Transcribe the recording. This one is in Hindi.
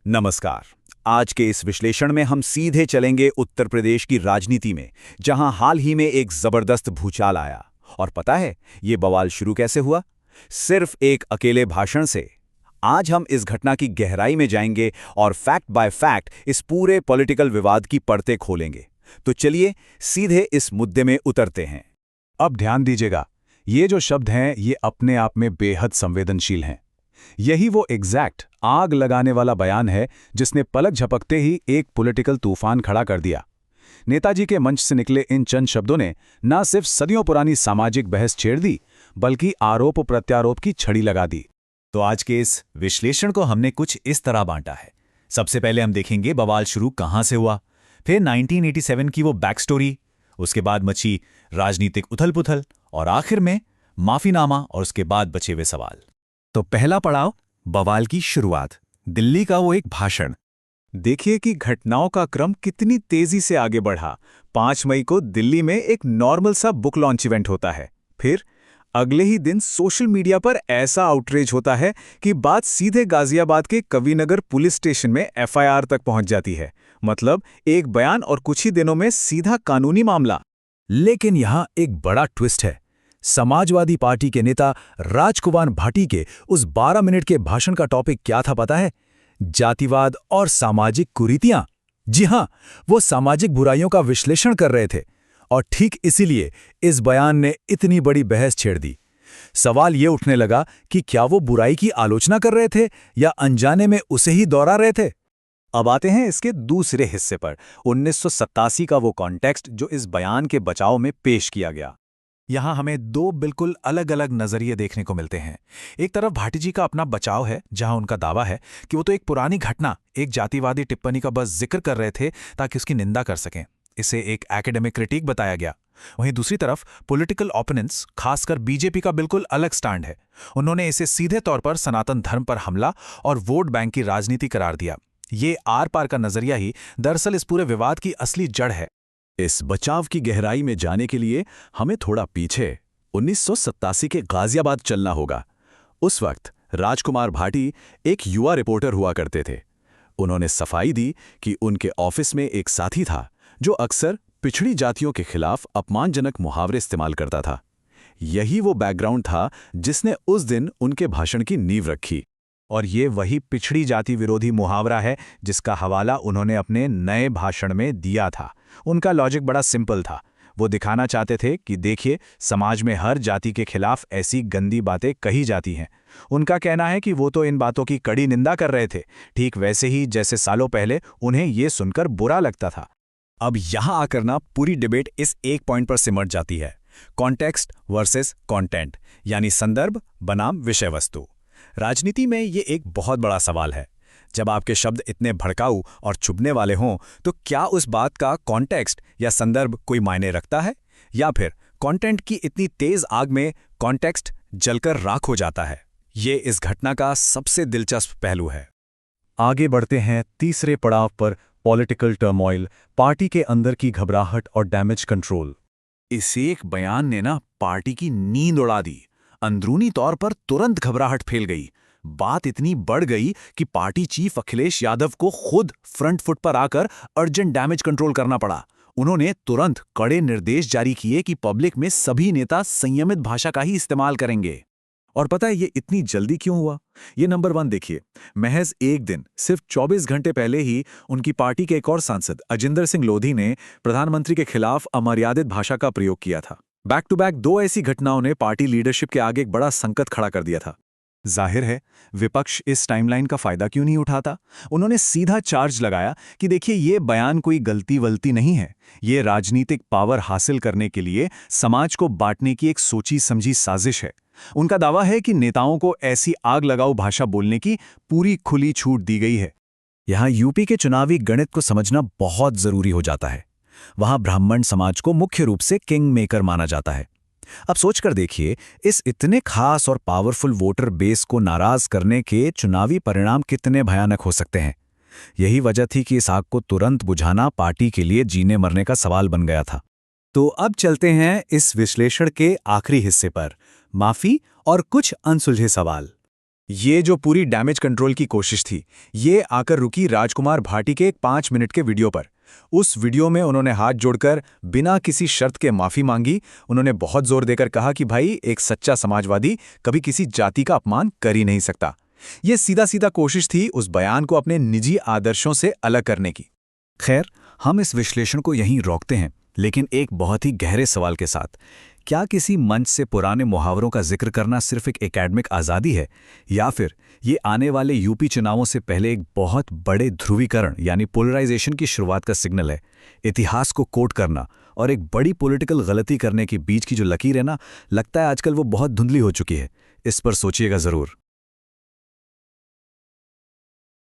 नमस्कार। आज के इस विश्लेषण में हम सीधे चलेंगे उत्तर प्रदेश की राजनीति में, जहां हाल ही में एक जबरदस्त भूचाल आया। और पता है ये बवाल शुरू कैसे हुआ? सिर्फ एक अकेले भाषण से। आज हम इस घटना की गहराई में जाएंगे और फैक्ट बाय फैक्ट इस पूरे पॉलिटिकल विवाद की परतें खोलेंगे। तो चलिए सीधे इस मुद्दे में उतरते हैं। अब ध्यान दीजिएगा, ये जो शब्द हैं ये अपने आप में बेहद संवेदनशील हैं। यही वो एग्जैक्ट आग लगाने वाला बयान है जिसने पलक झपकते ही एक पॉलिटिकल तूफान खड़ा कर दिया। नेताजी के मंच से निकले इन चंद शब्दों ने न सिर्फ सदियों पुरानी सामाजिक बहस छेड़ दी, बल्कि आरोप प्रत्यारोप की छड़ी लगा दी। तो आज के इस विश्लेषण को हमने कुछ इस तरह बांटा है। सबसे पहले हम देखेंगे बवाल शुरू कहां से हुआ, फिर 1987 की वो बैक स्टोरी, उसके बाद मची राजनीतिक उथल-पुथल और आखिर में माफीनामा और उसके बाद बचे हुए सवाल। तो पहला पड़ाव, बवाल की शुरुआत, दिल्ली का वो एक भाषण। देखिए कि घटनाओं का क्रम कितनी तेजी से आगे बढ़ा। 5 मई को दिल्ली में एक नॉर्मल सा बुक लॉन्च इवेंट होता है। फिर अगले ही दिन सोशल मीडिया पर ऐसा आउटरीच होता है कि बात सीधे गाजियाबाद के कविनगर पुलिस स्टेशन में एफआईआर तक पहुंच जाती है। मतलब एक बयान और कुछ ही दिनों में सीधा कानूनी मामला। लेकिन यहां एक बड़ा ट्विस्ट है। समाजवादी पार्टी के नेता राजकुमार भाटी के उस 12 मिनट के भाषण का टॉपिक क्या था पता है? जातिवाद और सामाजिक कुरीतियां। जी हां, वो सामाजिक बुराइयों का विश्लेषण कर रहे थे। और ठीक इसीलिए इस बयान ने इतनी बड़ी बहस छेड़ दी। सवाल ये उठने लगा कि क्या वो बुराई की आलोचना कर रहे थे या अनजाने में उसे ही दोहरा रहे थे। अब आते हैं इसके दूसरे हिस्से पर, 1987 का वो कॉन्टेक्स्ट जो इस बयान के बचाव में पेश किया गया। यहाँ हमें दो बिल्कुल अलग अलग नजरिए देखने को मिलते हैं। एक तरफ भाटी जी का अपना बचाव है, जहां उनका दावा है कि वो तो एक पुरानी घटना, एक जातिवादी टिप्पणी का बस जिक्र कर रहे थे ताकि उसकी निंदा कर सकें। इसे एक एकेडमिक क्रिटिक बताया गया। वहीं दूसरी तरफ पॉलिटिकल ओपोनेंट्स, खासकर बीजेपी का बिल्कुल अलग स्टैंड है। उन्होंने इसे सीधे तौर पर सनातन धर्म पर हमला और वोट बैंक की राजनीति करार दिया। ये आर पार का नजरिया ही दरअसल इस पूरे विवाद की असली जड़ है। इस बचाव की गहराई में जाने के लिए हमें थोड़ा पीछे 1987 के गाजियाबाद चलना होगा। उस वक्त राजकुमार भाटी एक युवा रिपोर्टर हुआ करते थे। उन्होंने सफाई दी कि उनके ऑफिस में एक साथी था जो अक्सर पिछड़ी जातियों के खिलाफ अपमानजनक मुहावरे इस्तेमाल करता था। यही वो बैकग्राउंड था जिसने उस दिन उनके भाषण की नींव रखी। और ये वही पिछड़ी जाति विरोधी मुहावरा है जिसका हवाला उन्होंने अपने नए भाषण में दिया था। उनका लॉजिक बड़ा सिंपल था। वो दिखाना चाहते थे कि देखिए, समाज में हर जाति के खिलाफ ऐसी गंदी बातें कही जाती हैं। उनका कहना है कि वो तो इन बातों की कड़ी निंदा कर रहे थे, ठीक वैसे ही जैसे सालों पहले उन्हें ये सुनकर बुरा लगता था। अब यहां आकर ना पूरी डिबेट इस एक पॉइंट पर सिमट जाती है, कॉन्टेक्स्ट वर्सेस कंटेंट, यानी संदर्भ बनाम विषय वस्तु। राजनीति में ये एक बहुत बड़ा सवाल है। जब आपके शब्द इतने भड़काऊ और चुभने वाले हों, तो क्या उस बात का कॉन्टेक्स्ट या संदर्भ कोई मायने रखता है, या फिर कंटेंट की इतनी तेज आग में कॉन्टेक्स्ट जलकर राख हो जाता है? ये इस घटना का सबसे दिलचस्प पहलू है। आगे बढ़ते हैं तीसरे पड़ाव पर, पॉलिटिकल टर्मोइल, पार्टी के अंदर की घबराहट और डैमेज कंट्रोल। इस एक बयान ने ना पार्टी की नींद उड़ा दी। अंदरूनी तौर पर तुरंत घबराहट फैल गई। बात इतनी बढ़ गई कि पार्टी चीफ अखिलेश यादव को खुद फ्रंट फुट पर आकर अर्जेंट डैमेज कंट्रोल करना पड़ा। उन्होंने तुरंत कड़े निर्देश जारी किए कि पब्लिक में सभी नेता संयमित भाषा का ही इस्तेमाल करेंगे। और पता है ये इतनी जल्दी क्यों हुआ? ये नंबर 1 देखिए, महज एक दिन, सिर्फ 24 घंटे पहले ही उनकी पार्टी के एक और सांसद अजिंदर सिंह लोधी ने प्रधानमंत्री के खिलाफ अमर्यादित भाषा का प्रयोग किया था। बैक टू बैक 2 ऐसी घटनाओं ने पार्टी लीडरशिप के आगे एक बड़ा संकट खड़ा कर दिया था। जाहिर है विपक्ष इस टाइमलाइन का फायदा क्यों नहीं उठाता? उन्होंने सीधा चार्ज लगाया कि देखिए, ये बयान कोई गलती वलती नहीं है, ये राजनीतिक पावर हासिल करने के लिए समाज को बांटने की एक सोची समझी साजिश है। उनका दावा है कि नेताओं को ऐसी आग लगाऊ भाषा बोलने की पूरी खुली छूट दी गई है। यहां यूपी के चुनावी गणित को समझना बहुत जरूरी हो जाता है। वहां ब्राह्मण समाज को मुख्य रूप से किंग मेकर माना जाता है। अब सोचकर देखिए, इस इतने खास और पावरफुल वोटर बेस को नाराज करने के चुनावी परिणाम कितने भयानक हो सकते हैं। यही वजह थी कि इस आग को तुरंत बुझाना पार्टी के लिए जीने मरने का सवाल बन गया था। तो अब चलते हैं इस विश्लेषण के आखिरी हिस्से पर, माफी और कुछ अनसुलझे सवाल। ये जो पूरी डैमेज कंट्रोल की कोशिश थी, ये आकर रुकी राजकुमार भाटी के एक 5 मिनट के वीडियो पर। उस वीडियो में उन्होंने हाथ जोड़कर बिना किसी शर्त के माफी मांगी। उन्होंने बहुत जोर देकर कहा कि भाई, एक सच्चा समाजवादी कभी किसी जाति का अपमान कर ही नहीं सकता। ये सीधा सीधा कोशिश थी उस बयान को अपने निजी आदर्शों से अलग करने की। खैर, हम इस विश्लेषण को यहीं रोकते हैं, लेकिन एक बहुत ही गहरे सवाल के साथ। क्या किसी मंच से पुराने मुहावरों का जिक्र करना सिर्फ एक एकेडमिक आज़ादी है, या फिर ये आने वाले यूपी चुनावों से पहले एक बहुत बड़े ध्रुवीकरण यानी पोलराइजेशन की शुरुआत का सिग्नल है? इतिहास को कोट करना और एक बड़ी पॉलिटिकल गलती करने के बीच की जो लकीर है ना, लगता है आजकल वो बहुत धुंधली हो चुकी है। इस पर सोचिएगा ज़रूर।